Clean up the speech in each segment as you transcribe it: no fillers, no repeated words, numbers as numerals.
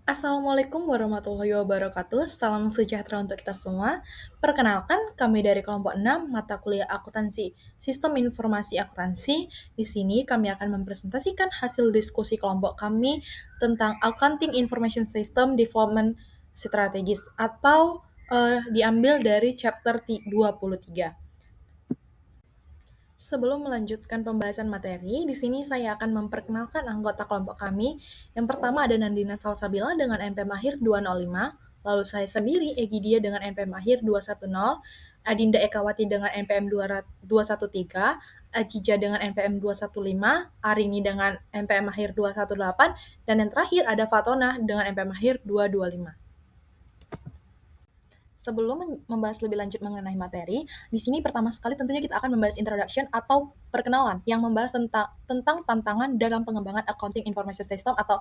Assalamualaikum warahmatullahi wabarakatuh. Salam sejahtera untuk kita semua. Perkenalkan, kami dari kelompok 6 mata kuliah akuntansi, Sistem Informasi Akuntansi. Di sini kami akan mempresentasikan hasil diskusi kelompok kami tentang Accounting Information System Development Strategis atau diambil dari chapter 23. Sebelum melanjutkan pembahasan materi, di sini saya akan memperkenalkan anggota kelompok kami. Yang pertama ada Nandina Salsabila dengan NPM akhir 205, lalu saya sendiri Egidia dengan NPM akhir 210, Adinda Ekawati dengan NPM 213, Ajija dengan NPM 215, Arini dengan NPM akhir 218, dan yang terakhir ada Fatona dengan NPM akhir 225. Sebelum membahas lebih lanjut mengenai materi, di sini pertama sekali tentunya kita akan membahas introduction atau perkenalan yang membahas tentang tantangan dalam pengembangan Accounting Information System atau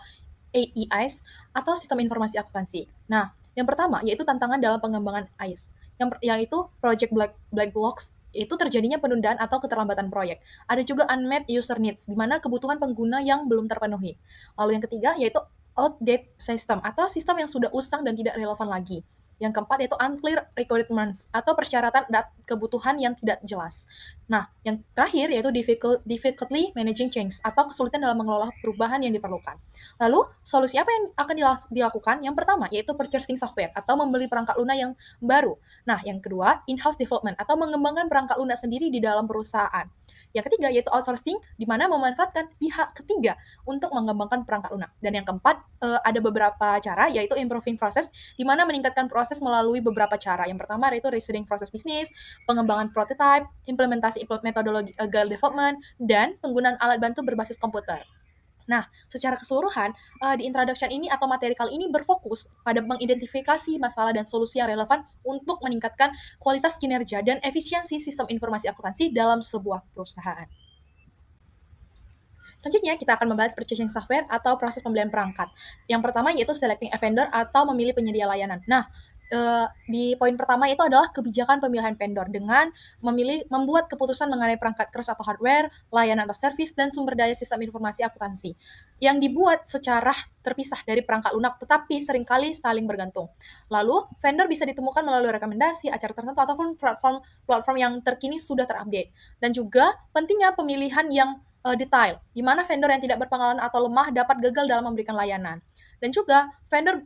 AIS atau Sistem Informasi Akuntansi. Nah, yang pertama yaitu tantangan dalam pengembangan AIS, yang itu Project Black Box itu terjadinya penundaan atau keterlambatan proyek. Ada juga unmet user needs, di mana kebutuhan pengguna yang belum terpenuhi. Lalu yang ketiga yaitu outdated system atau sistem yang sudah usang dan tidak relevan lagi. Yang keempat yaitu unclear requirements atau persyaratan dan kebutuhan yang tidak jelas. Nah, yang terakhir yaitu difficultly managing change atau kesulitan dalam mengelola perubahan yang diperlukan. Lalu, solusi apa yang akan dilakukan? Yang pertama yaitu purchasing software atau membeli perangkat lunak yang baru. Nah, yang kedua, in-house development atau mengembangkan perangkat lunak sendiri di dalam perusahaan. Yang ketiga yaitu outsourcing, di mana memanfaatkan pihak ketiga untuk mengembangkan perangkat lunak. Dan yang keempat, ada beberapa cara, yaitu improving process, di mana meningkatkan proses melalui beberapa cara. Yang pertama yaitu researching proses bisnis, pengembangan prototype, implementasi metodologi agile development, dan penggunaan alat bantu berbasis komputer. Nah, secara keseluruhan, di introduction ini atau materi kali ini berfokus pada mengidentifikasi masalah dan solusi yang relevan untuk meningkatkan kualitas kinerja dan efisiensi sistem informasi akuntansi dalam sebuah perusahaan. Selanjutnya, kita akan membahas purchasing software atau proses pembelian perangkat. Yang pertama yaitu selecting a vendor atau memilih penyedia layanan. Nah, di poin pertama itu adalah kebijakan pemilihan vendor dengan membuat keputusan mengenai perangkat keras atau hardware, layanan atau service, dan sumber daya sistem informasi akuntansi yang dibuat secara terpisah dari perangkat lunak tetapi seringkali saling bergantung. Lalu, vendor bisa ditemukan melalui rekomendasi, acara tertentu, ataupun platform yang terkini sudah terupdate. Dan juga pentingnya pemilihan yang detail, di mana vendor yang tidak berpengalaman atau lemah dapat gagal dalam memberikan layanan. Dan juga vendor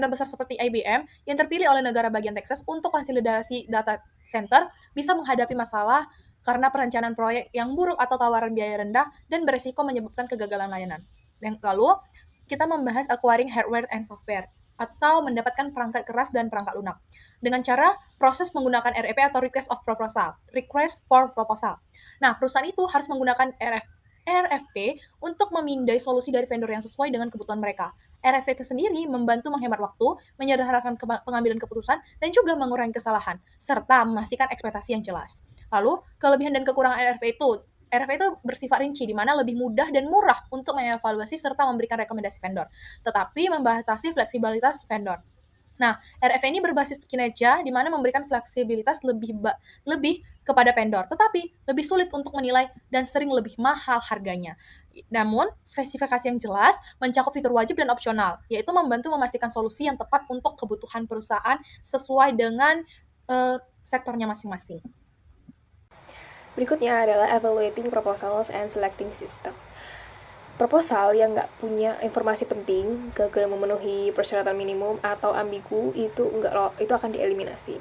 besar seperti IBM yang terpilih oleh negara bagian Texas untuk konsolidasi data center bisa menghadapi masalah karena perencanaan proyek yang buruk atau tawaran biaya rendah dan beresiko menyebabkan kegagalan layanan. Dan lalu kita membahas acquiring hardware and software atau mendapatkan perangkat keras dan perangkat lunak dengan cara proses menggunakan REP atau request for proposal. Nah, perusahaan itu harus menggunakan RFP untuk memindai solusi dari vendor yang sesuai dengan kebutuhan mereka. RFP itu sendiri membantu menghemat waktu, menyederhanakan pengambilan keputusan, dan juga mengurangi kesalahan, serta memastikan ekspektasi yang jelas. Lalu, kelebihan dan kekurangan RFP itu bersifat rinci, di mana lebih mudah dan murah untuk mengevaluasi serta memberikan rekomendasi vendor, tetapi membatasi fleksibilitas vendor. Nah, RF ini berbasis kinerja, di mana memberikan fleksibilitas lebih kepada vendor, tetapi lebih sulit untuk menilai dan sering lebih mahal harganya. Namun, spesifikasi yang jelas mencakup fitur wajib dan opsional, yaitu membantu memastikan solusi yang tepat untuk kebutuhan perusahaan sesuai dengan sektornya masing-masing. Berikutnya adalah evaluating proposals and selecting system. Proposal yang nggak punya informasi penting, gagal memenuhi persyaratan minimum atau ambigu itu akan dieliminasi.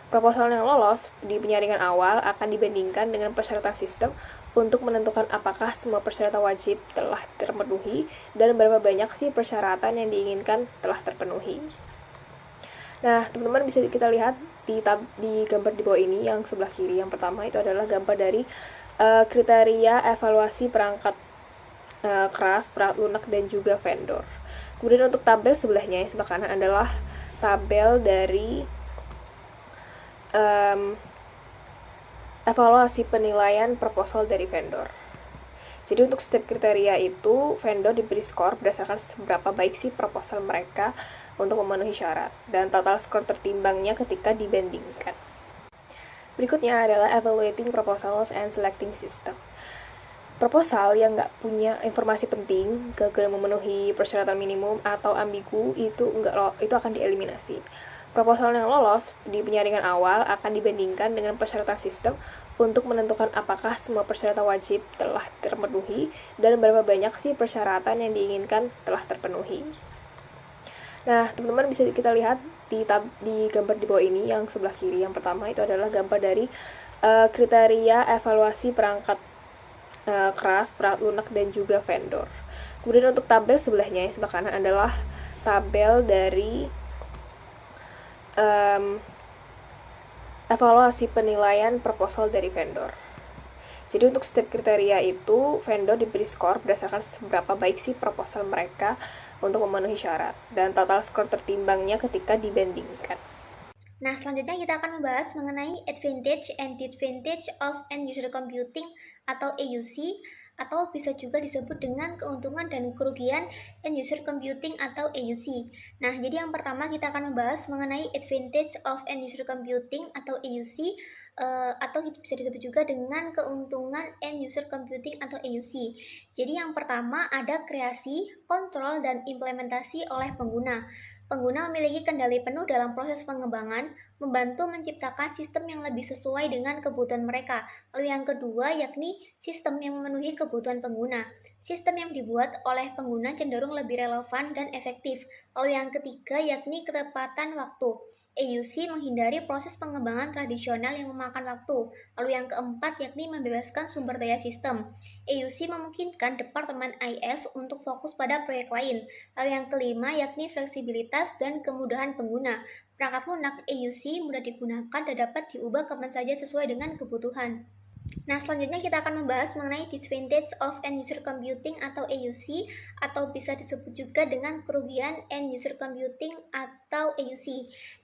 Proposal yang lolos di penyaringan awal akan dibandingkan dengan persyaratan sistem untuk menentukan apakah semua persyaratan wajib telah terpenuhi dan berapa banyak sih persyaratan yang diinginkan telah terpenuhi. Nah, teman-teman bisa kita lihat di gambar di bawah ini yang sebelah kiri. Yang pertama itu adalah gambar dari kriteria evaluasi perangkat keras, perangkat lunak, dan juga vendor. Kemudian untuk tabel sebelahnya, sebelah kanan adalah tabel dari evaluasi penilaian proposal dari vendor. Jadi untuk setiap kriteria itu, vendor diberi skor berdasarkan seberapa baik sih proposal mereka untuk memenuhi syarat, dan total skor tertimbangnya ketika dibandingkan. Berikutnya adalah evaluating proposals and selecting system. Proposal yang nggak punya informasi penting, gagal memenuhi persyaratan minimum atau ambigu itu akan dieliminasi. Proposal yang lolos di penyaringan awal akan dibandingkan dengan persyaratan sistem untuk menentukan apakah semua persyaratan wajib telah terpenuhi dan berapa banyak sih persyaratan yang diinginkan telah terpenuhi. Nah, teman-teman bisa kita lihat di gambar di bawah ini yang sebelah kiri. Yang pertama itu adalah gambar dari kriteria evaluasi perangkat keras, perangkat lunak, dan juga vendor. Kemudian untuk tabel sebelahnya, yang sebelah kanan adalah tabel dari evaluasi penilaian proposal dari vendor. Jadi untuk setiap kriteria itu, vendor diberi skor berdasarkan seberapa baik sih proposal mereka untuk memenuhi syarat, dan total skor tertimbangnya ketika dibandingkan. Nah, selanjutnya kita akan membahas mengenai advantage and disadvantage of end user computing atau AUC, atau bisa juga disebut dengan keuntungan dan kerugian end user computing atau AUC. Nah, jadi yang pertama kita akan membahas mengenai advantage of end user computing atau AUC, atau bisa disebut juga dengan keuntungan end user computing atau AUC. Jadi yang pertama ada kreasi, kontrol, dan implementasi oleh pengguna. Pengguna memiliki kendali penuh dalam proses pengembangan, membantu menciptakan sistem yang lebih sesuai dengan kebutuhan mereka. Lalu yang kedua yakni sistem yang memenuhi kebutuhan pengguna. Sistem yang dibuat oleh pengguna cenderung lebih relevan dan efektif. Lalu yang ketiga yakni ketepatan waktu. AUC menghindari proses pengembangan tradisional yang memakan waktu. Lalu yang keempat yakni membebaskan sumber daya sistem. AUC memungkinkan Departemen IS untuk fokus pada proyek lain. Lalu yang kelima yakni fleksibilitas dan kemudahan pengguna. Perangkat lunak AUC mudah digunakan dan dapat diubah kapan saja sesuai dengan kebutuhan. Nah, selanjutnya kita akan membahas mengenai disadvantage of end user computing atau AUC, atau bisa disebut juga dengan kerugian end user computing atau AUC.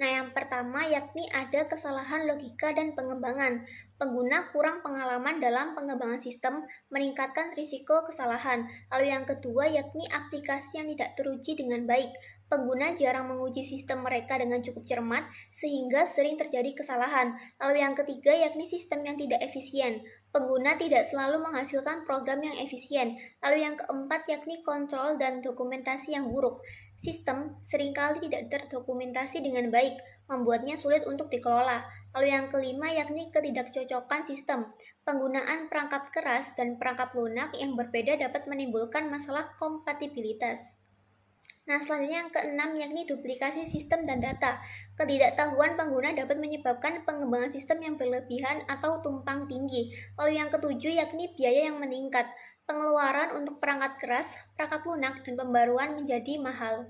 Nah, yang pertama yakni ada kesalahan logika dan pengembangan. Pengguna kurang pengalaman dalam pengembangan sistem, meningkatkan risiko kesalahan. Lalu yang kedua yakni aplikasi yang tidak teruji dengan baik. Pengguna jarang menguji sistem mereka dengan cukup cermat, sehingga sering terjadi kesalahan. Lalu yang ketiga yakni sistem yang tidak efisien. Pengguna tidak selalu menghasilkan program yang efisien. Lalu yang keempat yakni kontrol dan dokumentasi yang buruk. Sistem seringkali tidak terdokumentasi dengan baik, membuatnya sulit untuk dikelola. Lalu yang kelima yakni ketidakcocokan sistem. Penggunaan perangkat keras dan perangkat lunak yang berbeda dapat menimbulkan masalah kompatibilitas. Nah, selanjutnya yang keenam yakni duplikasi sistem dan data. Ketidaktahuan pengguna dapat menyebabkan pengembangan sistem yang berlebihan atau tumpang tinggi. Lalu yang ketujuh yakni biaya yang meningkat. Pengeluaran untuk perangkat keras, perangkat lunak, dan pembaruan menjadi mahal.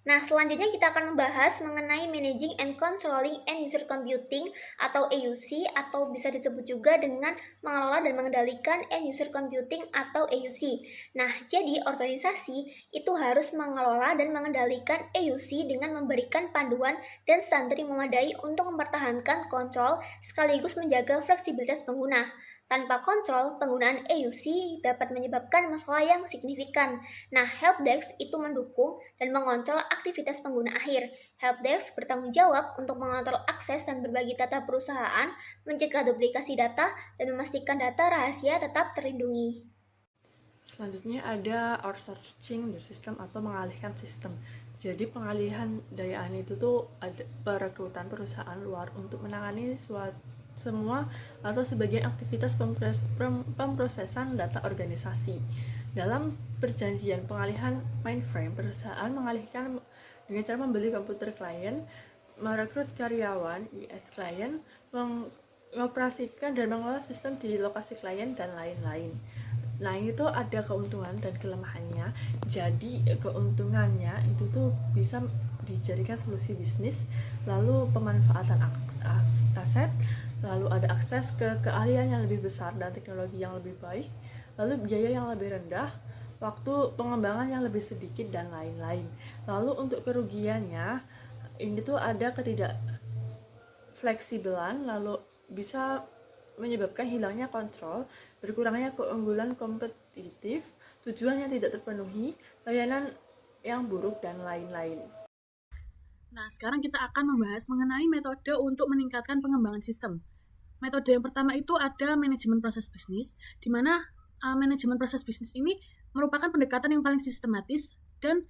Nah, selanjutnya kita akan membahas mengenai Managing and Controlling End User Computing atau AUC, atau bisa disebut juga dengan mengelola dan mengendalikan End User Computing atau AUC. Nah, jadi organisasi itu harus mengelola dan mengendalikan AUC dengan memberikan panduan dan standar yang memadai untuk mempertahankan kontrol sekaligus menjaga fleksibilitas pengguna. Tanpa kontrol, penggunaan AUC dapat menyebabkan masalah yang signifikan. Nah, helpdesk itu mendukung dan mengontrol aktivitas pengguna akhir. Helpdesk bertanggung jawab untuk mengontrol akses dan berbagi data perusahaan, mencegah duplikasi data, dan memastikan data rahasia tetap terlindungi. Selanjutnya ada outsourcing the system atau mengalihkan sistem. Jadi pengalihan daya itu tuh ada perekrutan perusahaan luar untuk menangani semua atau sebagian aktivitas pemrosesan data organisasi. Dalam perjanjian pengalihan mainframe, perusahaan mengalihkan dengan cara membeli komputer klien, merekrut karyawan IS klien, mengoperasikan dan mengelola sistem di lokasi klien, dan lain-lain. Nah, itu ada keuntungan dan kelemahannya. Jadi keuntungannya itu tuh bisa dijadikan solusi bisnis, lalu pemanfaatan aset, lalu ada akses ke keahlian yang lebih besar dan teknologi yang lebih baik, lalu biaya yang lebih rendah, waktu pengembangan yang lebih sedikit, dan lain-lain. Lalu untuk kerugiannya, ini tuh ada ketidakfleksibelan, lalu bisa menyebabkan hilangnya kontrol, berkurangnya keunggulan kompetitif, tujuan yang tidak terpenuhi, layanan yang buruk, dan lain-lain. Nah, sekarang kita akan membahas mengenai metode untuk meningkatkan pengembangan sistem. Metode yang pertama itu ada manajemen proses bisnis, di mana manajemen proses bisnis ini merupakan pendekatan yang paling sistematis dan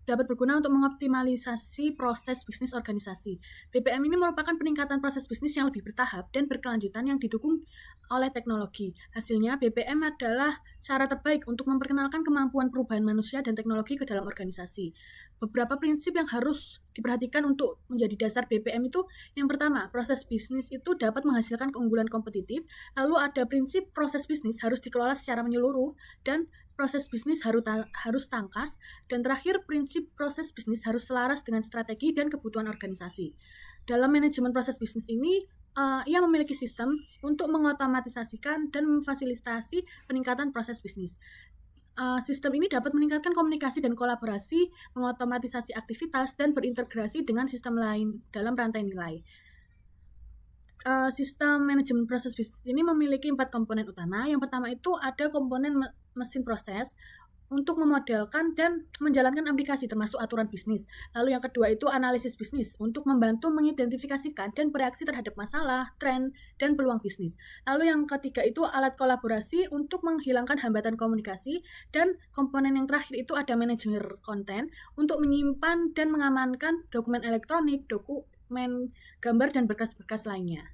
dapat berguna untuk mengoptimalisasi proses bisnis organisasi. BPM ini merupakan peningkatan proses bisnis yang lebih bertahap dan berkelanjutan yang didukung oleh teknologi. Hasilnya, BPM adalah cara terbaik untuk memperkenalkan kemampuan perubahan manusia dan teknologi ke dalam organisasi. Beberapa prinsip yang harus diperhatikan untuk menjadi dasar BPM itu, yang pertama, proses bisnis itu dapat menghasilkan keunggulan kompetitif, lalu ada prinsip proses bisnis harus dikelola secara menyeluruh, dan proses bisnis harus tangkas, dan terakhir prinsip proses bisnis harus selaras dengan strategi dan kebutuhan organisasi. Dalam manajemen proses bisnis ini, ia memiliki sistem untuk mengotomatisasikan dan memfasilitasi peningkatan proses bisnis. Sistem ini dapat meningkatkan komunikasi dan kolaborasi, mengotomatisasi aktivitas, dan berintegrasi dengan sistem lain dalam rantai nilai. Sistem manajemen proses bisnis ini memiliki 4 komponen utama. Yang pertama itu ada komponen mesin proses untuk memodelkan dan menjalankan aplikasi termasuk aturan bisnis. Lalu yang kedua itu analisis bisnis untuk membantu mengidentifikasikan dan bereaksi terhadap masalah, tren, dan peluang bisnis. Lalu yang ketiga itu alat kolaborasi untuk menghilangkan hambatan komunikasi, dan komponen yang terakhir itu ada manajemen konten untuk menyimpan dan mengamankan dokumen elektronik, dokumen gambar, dan berkas-berkas lainnya.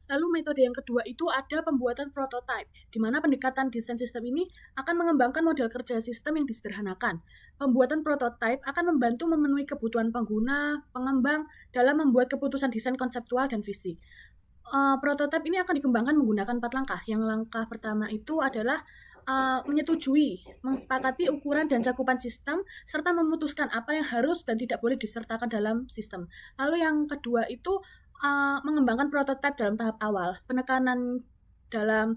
Lalu metode yang kedua itu ada pembuatan prototype, di mana pendekatan desain sistem ini akan mengembangkan model kerja sistem yang disederhanakan. Pembuatan prototype akan membantu memenuhi kebutuhan pengguna, pengembang, dalam membuat keputusan desain konseptual dan visi. Prototype ini akan dikembangkan menggunakan 4 langkah. Yang langkah pertama itu adalah menyetujui, mensepakati ukuran dan cakupan sistem, serta memutuskan apa yang harus dan tidak boleh disertakan dalam sistem. Lalu yang kedua itu mengembangkan prototipe dalam tahap awal. Penekanan dalam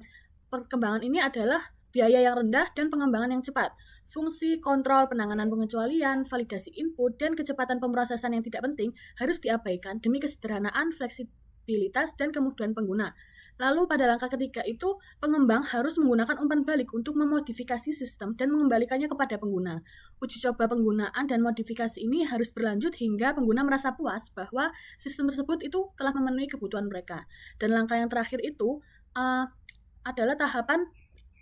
perkembangan ini adalah biaya yang rendah dan pengembangan yang cepat. Fungsi kontrol, penanganan pengecualian, validasi input, dan kecepatan pemrosesan yang tidak penting harus diabaikan demi kesederhanaan, fleksibilitas, dan kemudahan pengguna. Lalu pada langkah ketiga itu, pengembang harus menggunakan umpan balik untuk memodifikasi sistem dan mengembalikannya kepada pengguna. Uji coba penggunaan dan modifikasi ini harus berlanjut hingga pengguna merasa puas bahwa sistem tersebut itu telah memenuhi kebutuhan mereka. Dan langkah yang terakhir itu adalah tahapan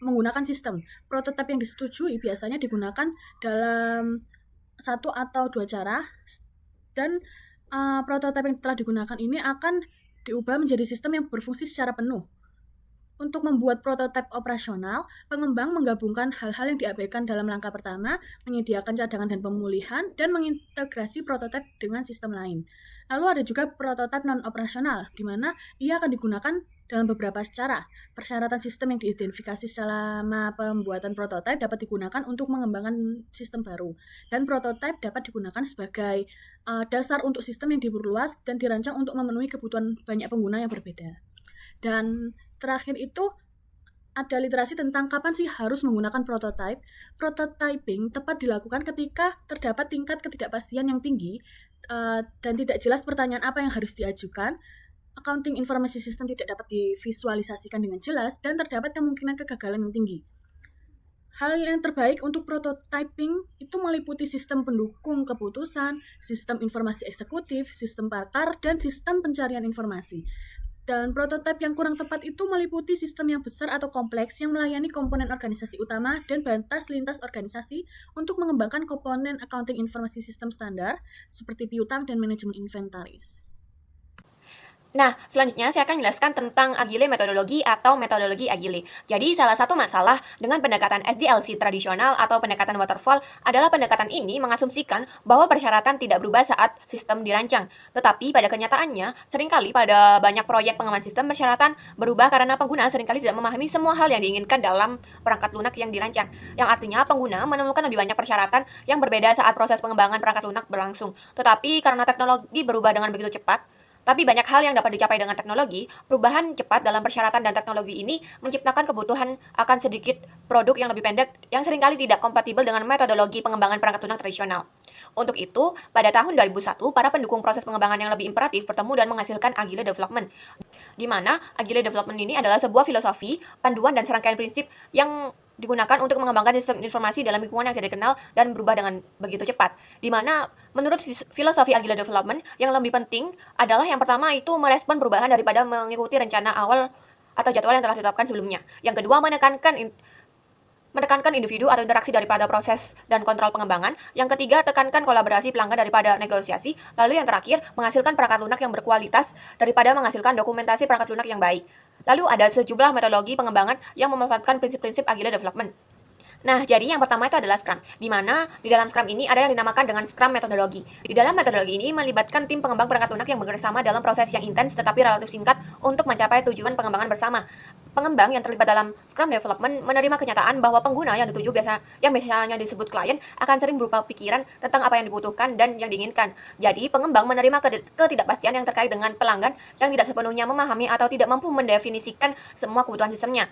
menggunakan sistem. Prototipe yang disetujui biasanya digunakan dalam 1 atau 2 cara, dan prototipe yang telah digunakan ini akan diubah menjadi sistem yang berfungsi secara penuh. Untuk membuat prototipe operasional, pengembang menggabungkan hal-hal yang diabaikan dalam langkah pertama, menyediakan cadangan dan pemulihan, dan mengintegrasi prototipe dengan sistem lain. Lalu ada juga prototipe non-operasional, di mana ia akan digunakan dalam beberapa cara. Persyaratan sistem yang diidentifikasi selama pembuatan prototipe dapat digunakan untuk mengembangkan sistem baru. Dan prototipe dapat digunakan sebagai dasar untuk sistem yang diperluas dan dirancang untuk memenuhi kebutuhan banyak pengguna yang berbeda. Dan terakhir itu ada literasi tentang kapan sih harus menggunakan prototipe. Prototyping tepat dilakukan ketika terdapat tingkat ketidakpastian yang tinggi dan tidak jelas pertanyaan apa yang harus diajukan, accounting informasi sistem tidak dapat divisualisasikan dengan jelas, dan terdapat kemungkinan kegagalan yang tinggi. Hal yang terbaik untuk prototyping itu meliputi sistem pendukung keputusan, sistem informasi eksekutif, sistem pakar, dan sistem pencarian informasi. Dan prototipe yang kurang tepat itu meliputi sistem yang besar atau kompleks yang melayani komponen organisasi utama dan batas lintas organisasi untuk mengembangkan komponen accounting informasi sistem standar seperti piutang dan manajemen inventaris. Nah, selanjutnya saya akan menjelaskan tentang Agile metodologi atau metodologi Agile. Jadi, salah satu masalah dengan pendekatan SDLC tradisional atau pendekatan waterfall adalah pendekatan ini mengasumsikan bahwa persyaratan tidak berubah saat sistem dirancang. Tetapi pada kenyataannya, seringkali pada banyak proyek pengembangan sistem persyaratan berubah karena pengguna seringkali tidak memahami semua hal yang diinginkan dalam perangkat lunak yang dirancang. Yang artinya pengguna menemukan lebih banyak persyaratan yang berbeda saat proses pengembangan perangkat lunak berlangsung. Tetapi karena teknologi berubah dengan begitu cepat, tapi banyak hal yang dapat dicapai dengan teknologi. Perubahan cepat dalam persyaratan dan teknologi ini menciptakan kebutuhan akan sedikit produk yang lebih pendek yang seringkali tidak kompatibel dengan metodologi pengembangan perangkat lunak tradisional. Untuk itu, pada tahun 2001, para pendukung proses pengembangan yang lebih imperatif bertemu dan menghasilkan Agile Development, di mana Agile Development ini adalah sebuah filosofi, panduan, dan serangkaian prinsip yang digunakan untuk mengembangkan sistem informasi dalam lingkungan yang tidak dikenal dan berubah dengan begitu cepat. Di mana menurut filosofi Agile Development yang lebih penting adalah yang pertama itu merespon perubahan daripada mengikuti rencana awal atau jadwal yang telah ditetapkan sebelumnya. Yang kedua, menekankan individu atau interaksi daripada proses dan kontrol pengembangan. Yang ketiga, tekankan kolaborasi pelanggan daripada negosiasi. Lalu yang terakhir, menghasilkan perangkat lunak yang berkualitas daripada menghasilkan dokumentasi perangkat lunak yang baik. Lalu ada sejumlah metodologi pengembangan yang memanfaatkan prinsip-prinsip Agile Development. Nah, jadi yang pertama itu adalah Scrum, di mana di dalam Scrum ini ada yang dinamakan dengan Scrum Methodology. Di dalam metodologi ini melibatkan tim pengembang perangkat lunak yang bekerjasama dalam proses yang intens tetapi relatif singkat untuk mencapai tujuan pengembangan bersama. Pengembang yang terlibat dalam Scrum Development menerima kenyataan bahwa pengguna yang dituju yang biasanya disebut klien akan sering berupa pikiran tentang apa yang dibutuhkan dan yang diinginkan. Jadi, pengembang menerima ketidakpastian yang terkait dengan pelanggan yang tidak sepenuhnya memahami atau tidak mampu mendefinisikan semua kebutuhan sistemnya.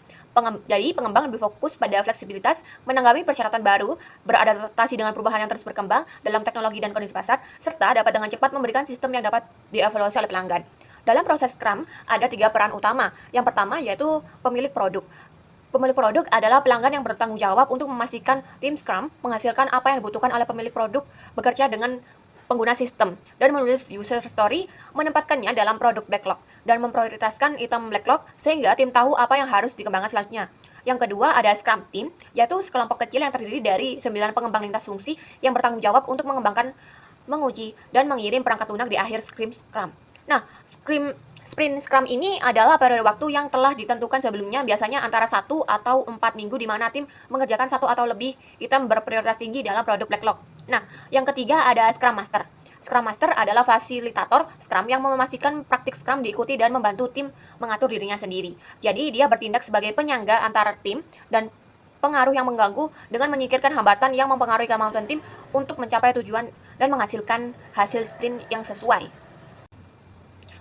Jadi, pengembang lebih fokus pada fleksibilitas, menanggapi persyaratan baru, beradaptasi dengan perubahan yang terus berkembang dalam teknologi dan kondisi pasar, serta dapat dengan cepat memberikan sistem yang dapat dievaluasi oleh pelanggan. Dalam proses Scrum, ada 3 peran utama. Yang pertama yaitu pemilik produk. Pemilik produk adalah pelanggan yang bertanggung jawab untuk memastikan tim Scrum menghasilkan apa yang dibutuhkan oleh pemilik produk, bekerja dengan pengguna sistem, dan menulis user story, menempatkannya dalam produk backlog, dan memprioritaskan item backlog sehingga tim tahu apa yang harus dikembangkan selanjutnya. Yang kedua ada Scrum Team, yaitu sekelompok kecil yang terdiri dari 9 pengembang lintas fungsi yang bertanggung jawab untuk mengembangkan, menguji, dan mengirim perangkat lunak di akhir sprint Scrum. Nah, sprint Scrum ini adalah periode waktu yang telah ditentukan sebelumnya, biasanya antara 1 atau 4 minggu di mana tim mengerjakan 1 atau lebih item berprioritas tinggi dalam produk backlog. Nah, yang ketiga ada Scrum Master. Scrum Master adalah fasilitator Scrum yang memastikan praktik Scrum diikuti dan membantu tim mengatur dirinya sendiri. Jadi, dia bertindak sebagai penyangga antara tim dan pengaruh yang mengganggu dengan menyingkirkan hambatan yang mempengaruhi kemampuan tim untuk mencapai tujuan dan menghasilkan hasil sprint yang sesuai.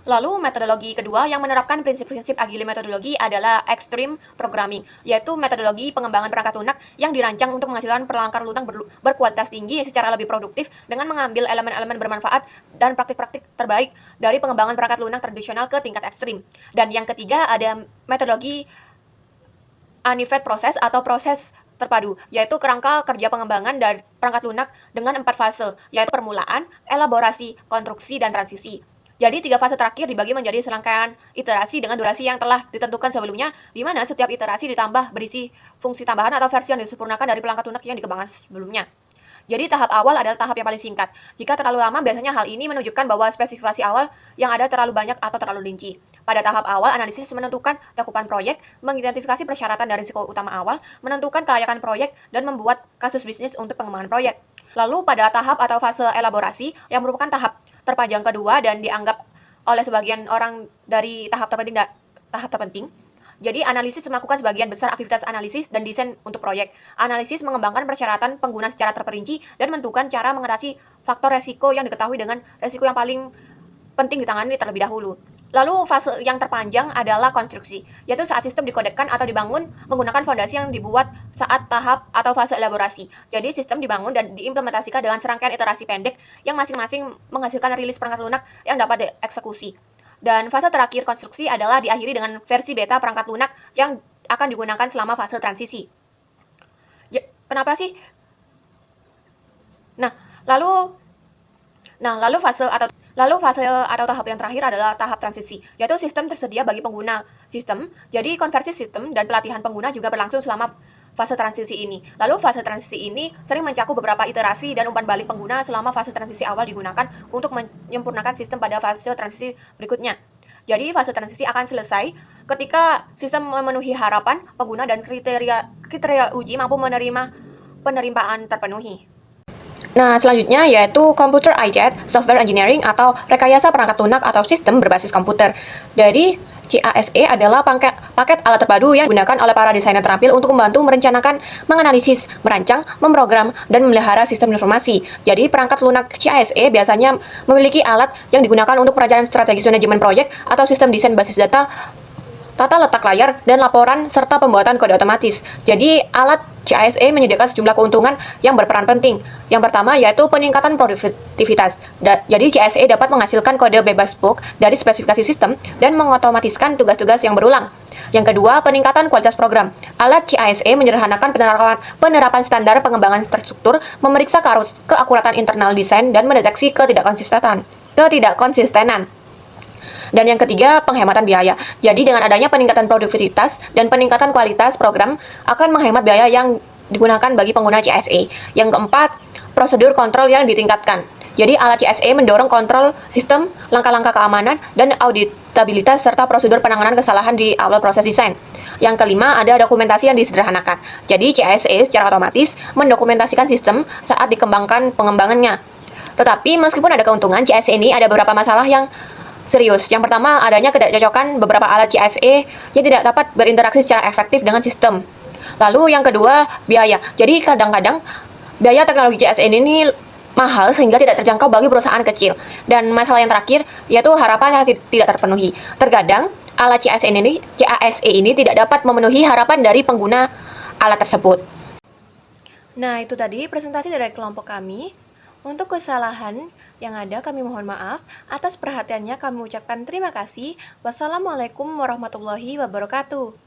Lalu metodologi kedua yang menerapkan prinsip-prinsip Agile metodologi adalah Extreme Programming, yaitu metodologi pengembangan perangkat lunak yang dirancang untuk menghasilkan perangkat lunak berkualitas tinggi secara lebih produktif dengan mengambil elemen-elemen bermanfaat dan praktik-praktik terbaik dari pengembangan perangkat lunak tradisional ke tingkat ekstrim. Dan yang ketiga ada metodologi Unified Process atau proses terpadu, yaitu kerangka kerja pengembangan dari perangkat lunak dengan 4 fase, yaitu permulaan, elaborasi, konstruksi, dan transisi. Jadi 3 fase terakhir dibagi menjadi serangkaian iterasi dengan durasi yang telah ditentukan sebelumnya, di mana setiap iterasi ditambah berisi fungsi tambahan atau versi yang disempurnakan dari perangkat lunak yang dikembangkan sebelumnya. Jadi tahap awal adalah tahap yang paling singkat. Jika terlalu lama, biasanya hal ini menunjukkan bahwa spesifikasi awal yang ada terlalu banyak atau terlalu rinci. Pada tahap awal, analisis menentukan cakupan proyek, mengidentifikasi persyaratan dan risiko utama awal, menentukan kelayakan proyek, dan membuat kasus bisnis untuk pengembangan proyek. Lalu pada tahap atau fase elaborasi, yang merupakan tahap terpanjang kedua dan dianggap oleh sebagian orang dari tahap terpenting. Jadi analisis melakukan sebagian besar aktivitas analisis dan desain untuk proyek. Analisis mengembangkan persyaratan pengguna secara terperinci dan menentukan cara mengatasi faktor resiko yang diketahui dengan resiko yang paling penting ditangani terlebih dahulu. Lalu fase yang terpanjang adalah konstruksi, yaitu saat sistem dikodekan atau dibangun menggunakan fondasi yang dibuat saat tahap atau fase elaborasi. Jadi sistem dibangun dan diimplementasikan dengan serangkaian iterasi pendek yang masing-masing menghasilkan rilis perangkat lunak yang dapat dieksekusi. Dan fase terakhir konstruksi adalah diakhiri dengan versi beta perangkat lunak yang akan digunakan selama fase transisi. Kenapa sih? Lalu fase atau tahap yang terakhir adalah tahap transisi, yaitu sistem tersedia bagi pengguna sistem. Jadi konversi sistem dan pelatihan pengguna juga berlangsung selama fase transisi ini. Lalu fase transisi ini sering mencakup beberapa iterasi dan umpan balik pengguna selama fase transisi awal digunakan untuk menyempurnakan sistem pada fase transisi berikutnya. Jadi fase transisi akan selesai ketika sistem memenuhi harapan pengguna dan kriteria uji mampu menerima penerimaan terpenuhi. Nah, selanjutnya yaitu Computer Aided Software Engineering atau rekayasa perangkat lunak atau sistem berbasis komputer. Jadi, CASE adalah paket alat terpadu yang digunakan oleh para desainer terampil untuk membantu merencanakan, menganalisis, merancang, memprogram, dan memelihara sistem informasi. Jadi, perangkat lunak CASE biasanya memiliki alat yang digunakan untuk perencanaan strategis manajemen proyek atau sistem desain basis data, tata letak layar, dan laporan, serta pembuatan kode otomatis. Jadi, alat CASE menyediakan sejumlah keuntungan yang berperan penting. Yang pertama yaitu peningkatan produktivitas. Jadi, CASE dapat menghasilkan kode bebas bug dari spesifikasi sistem dan mengotomatiskan tugas-tugas yang berulang. Yang kedua, peningkatan kualitas program. Alat CASE menyederhanakan penerapan standar pengembangan terstruktur, memeriksa keakuratan internal desain, dan mendeteksi ketidakkonsistenan. Dan yang ketiga, penghematan biaya. Jadi dengan adanya peningkatan produktivitas dan peningkatan kualitas program akan menghemat biaya yang digunakan bagi pengguna CSA. Yang keempat, prosedur kontrol yang ditingkatkan. Jadi alat CSA mendorong kontrol sistem, langkah-langkah keamanan, dan auditabilitas serta prosedur penanganan kesalahan di awal proses desain. Yang kelima, ada dokumentasi yang disederhanakan. Jadi CSA secara otomatis mendokumentasikan sistem saat dikembangkan pengembangannya. Tetapi meskipun ada keuntungan, CSA ini ada beberapa masalah yang serius. Yang pertama, adanya ketidakcocokan beberapa alat CSA yang tidak dapat berinteraksi secara efektif dengan sistem. Lalu yang kedua, biaya. Jadi kadang-kadang biaya teknologi CSA ini mahal sehingga tidak terjangkau bagi perusahaan kecil. Dan masalah yang terakhir yaitu harapan yang tidak terpenuhi. Terkadang alat CSA ini tidak dapat memenuhi harapan dari pengguna alat tersebut. Nah, itu tadi presentasi dari kelompok kami. Untuk kesalahan yang ada kami mohon maaf. Atas perhatiannya kami ucapkan terima kasih. Wassalamualaikum warahmatullahi wabarakatuh.